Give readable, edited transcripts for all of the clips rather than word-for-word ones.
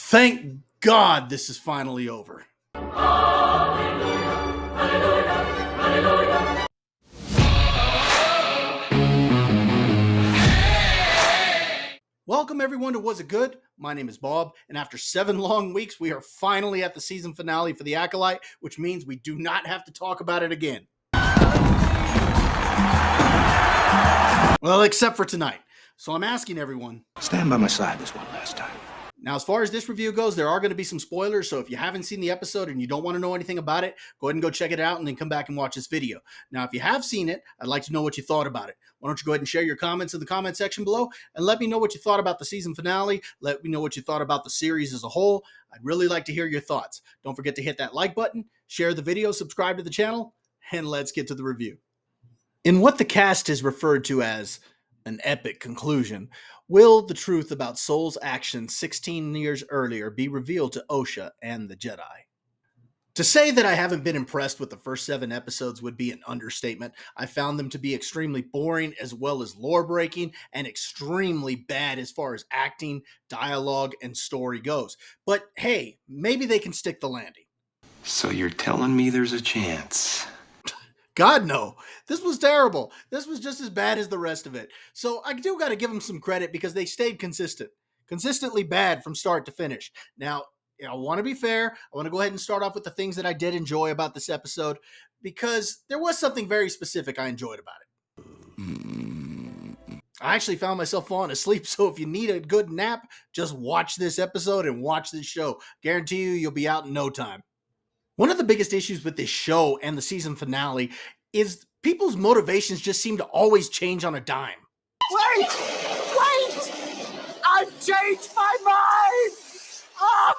Thank God this is finally over. Welcome everyone to Was It Good? My name is Bob, and after 7 long weeks, we are finally at the season finale for The Acolyte, which means we do not have to talk about it again. Well, except for tonight. So I'm asking everyone, stand by my side this one last time. Now, as far as this review goes, there are going to be some spoilers, so if you haven't seen the episode and you don't want to know anything about it, go ahead and go check it out and then come back and watch this video. Now, if you have seen it, I'd like to know what you thought about it. Why don't you go ahead and share your comments in the comment section below and let me know what you thought about the season finale. Let me know what you thought about the series as a whole. I'd really like to hear your thoughts. Don't forget to hit that like button, share the video, subscribe to the channel, and let's get to the review. In what the cast has referred to as an epic conclusion, will the truth about Soul's actions 16 years earlier be revealed to Osha and the Jedi? To say that I haven't been impressed with the first 7 episodes would be an understatement. I found them to be extremely boring as well as lore-breaking and extremely bad as far as acting, dialogue, and story goes. But hey, maybe they can stick the landing. So you're telling me there's a chance? God, no. This was terrible. This was just as bad as the rest of it. So I do got to give them some credit because they stayed consistent. Consistently bad from start to finish. Now, I want to be fair. I want to go ahead and start off with the things that I did enjoy about this episode because there was something very specific I enjoyed about it. I actually found myself falling asleep, so if you need a good nap, just watch this episode and watch this show. Guarantee you'll be out in no time. One of the biggest issues with this show and the season finale is people's motivations just seem to always change on a dime. Wait! I've changed my mind! Oh!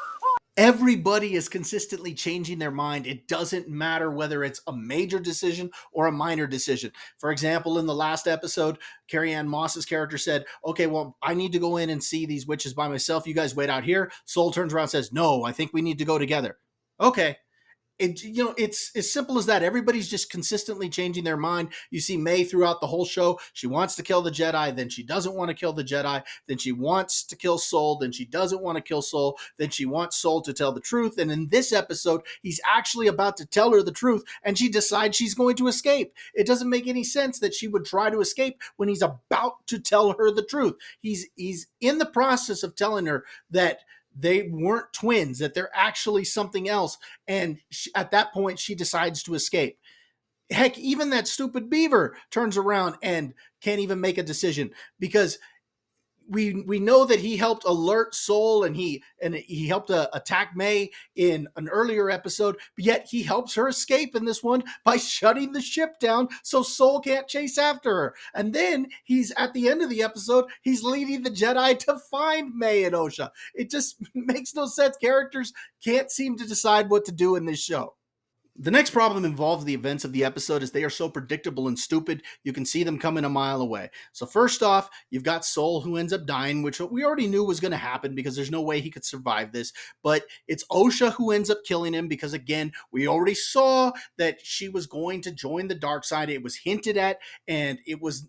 Everybody is consistently changing their mind. It doesn't matter whether it's a major decision or a minor decision. For example, in the last episode, Carrie-Anne Moss's character said, okay, well, I need to go in and see these witches by myself. You guys wait out here. Soul turns around and says, no, I think we need to go together. Okay. It's as simple as that. Everybody's just consistently changing their mind. You see May throughout the whole show. She wants to kill the Jedi. Then she doesn't want to kill the Jedi. Then she wants to kill Soul. Then she doesn't want to kill Soul. Then she wants Soul to tell the truth. And in this episode, he's actually about to tell her the truth. And she decides she's going to escape. It doesn't make any sense that she would try to escape when he's about to tell her the truth. He's in the process of telling her that they weren't twins, that they're actually something else. And at that point, she decides to escape. Heck, even that stupid beaver turns around and can't even make a decision because we know that he helped alert Soul and he helped attack May in an earlier episode, but yet he helps her escape in this one by shutting the ship down so Soul can't chase after her. And then he's at the end of the episode, he's leading the Jedi to find May and Osha. It just makes no sense. Characters can't seem to decide what to do in this show. The next problem involves the events of the episode as they are so predictable and stupid, you can see them coming a mile away. So first off, you've got Soul who ends up dying, which we already knew was going to happen because there's no way he could survive this. But it's Osha who ends up killing him because, again, we already saw that she was going to join the dark side. It was hinted at, and it was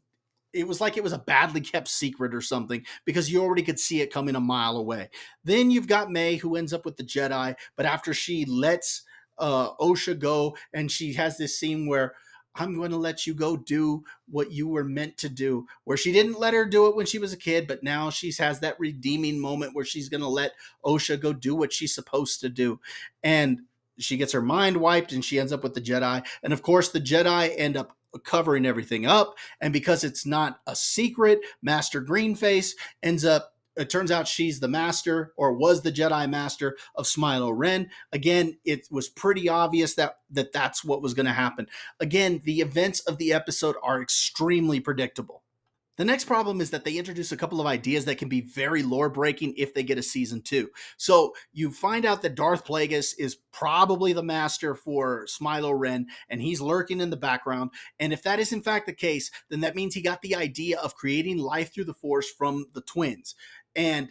like it was a badly kept secret or something because you already could see it coming a mile away. Then you've got May who ends up with the Jedi, but after she lets Osha go, and she has this scene where I'm going to let you go do what you were meant to do, where she didn't let her do it when she was a kid, but now she has that redeeming moment where she's going to let Osha go do what she's supposed to do. And she gets her mind wiped and she ends up with the Jedi. And of course, the Jedi end up covering everything up. And because it's not a secret, Master Greenface ends up, it turns out she's the master, or was the Jedi master of Smilo Ren. Again, it was pretty obvious that's what was going to happen. Again, the events of the episode are extremely predictable. The next problem is that they introduce a couple of ideas that can be very lore-breaking if they get a season 2. So you find out that Darth Plagueis is probably the master for Smilo Ren, and he's lurking in the background. And if that is in fact the case, then that means he got the idea of creating life through the Force from the twins. And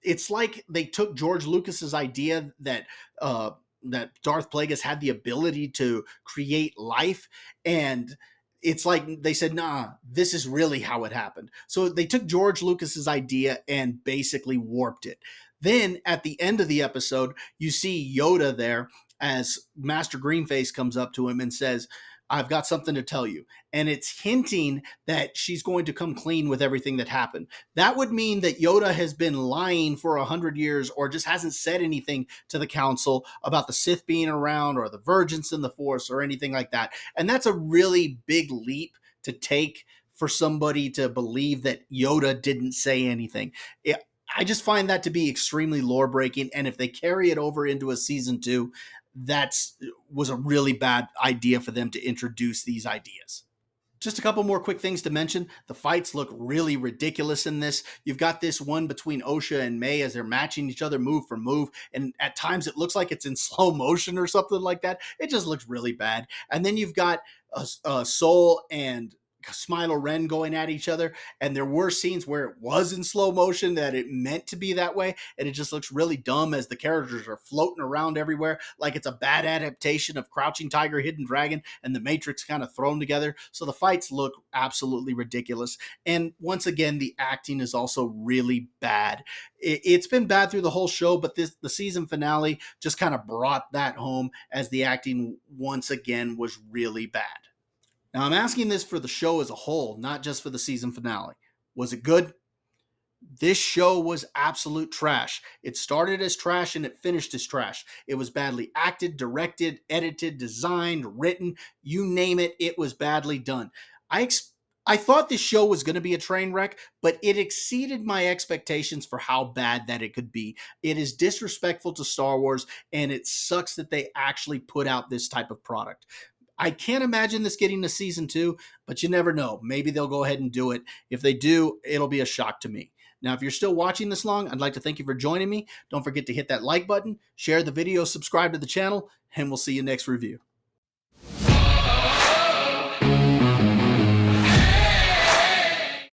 it's like they took George Lucas's idea that Darth Plagueis had the ability to create life, and it's like they said, nah, this is really how it happened. So they took George Lucas's idea and basically warped it. Then at the end of the episode, you see Yoda there as Master Greenface comes up to him and says, I've got something to tell you. And it's hinting that she's going to come clean with everything that happened. That would mean that Yoda has been lying for 100 years or just hasn't said anything to the council about the Sith being around or the Vergence in the Force or anything like that. And that's a really big leap to take for somebody to believe that Yoda didn't say anything. I just find that to be extremely lore breaking. And if they carry it over into a season 2, that's was a really bad idea for them to introduce these ideas. Just a couple more quick things to mention. The fights look really ridiculous in this. You've got this one between Osha and May as they're matching each other move for move. And at times it looks like it's in slow motion or something like that. It just looks really bad. And then you've got Soul and Smilo Ren going at each other, and there were scenes where it was in slow motion that it meant to be that way, and it just looks really dumb as the characters are floating around everywhere like it's a bad adaptation of Crouching Tiger, Hidden Dragon, and The Matrix kind of thrown together. So the fights look absolutely ridiculous, and once again, the acting is also really bad. It's been bad through the whole show, but the season finale just kind of brought that home as the acting once again was really bad. Now, I'm asking this for the show as a whole, not just for the season finale. Was it good? This show was absolute trash. It started as trash and it finished as trash. It was badly acted, directed, edited, designed, written, you name it, it was badly done. I thought this show was going to be a train wreck, but it exceeded my expectations for how bad that it could be. It is disrespectful to Star Wars, and it sucks that they actually put out this type of product. I can't imagine this getting to season 2, but you never know. Maybe they'll go ahead and do it. If they do, it'll be a shock to me. Now, if you're still watching this long, I'd like to thank you for joining me. Don't forget to hit that like button, share the video, subscribe to the channel, and we'll see you next review.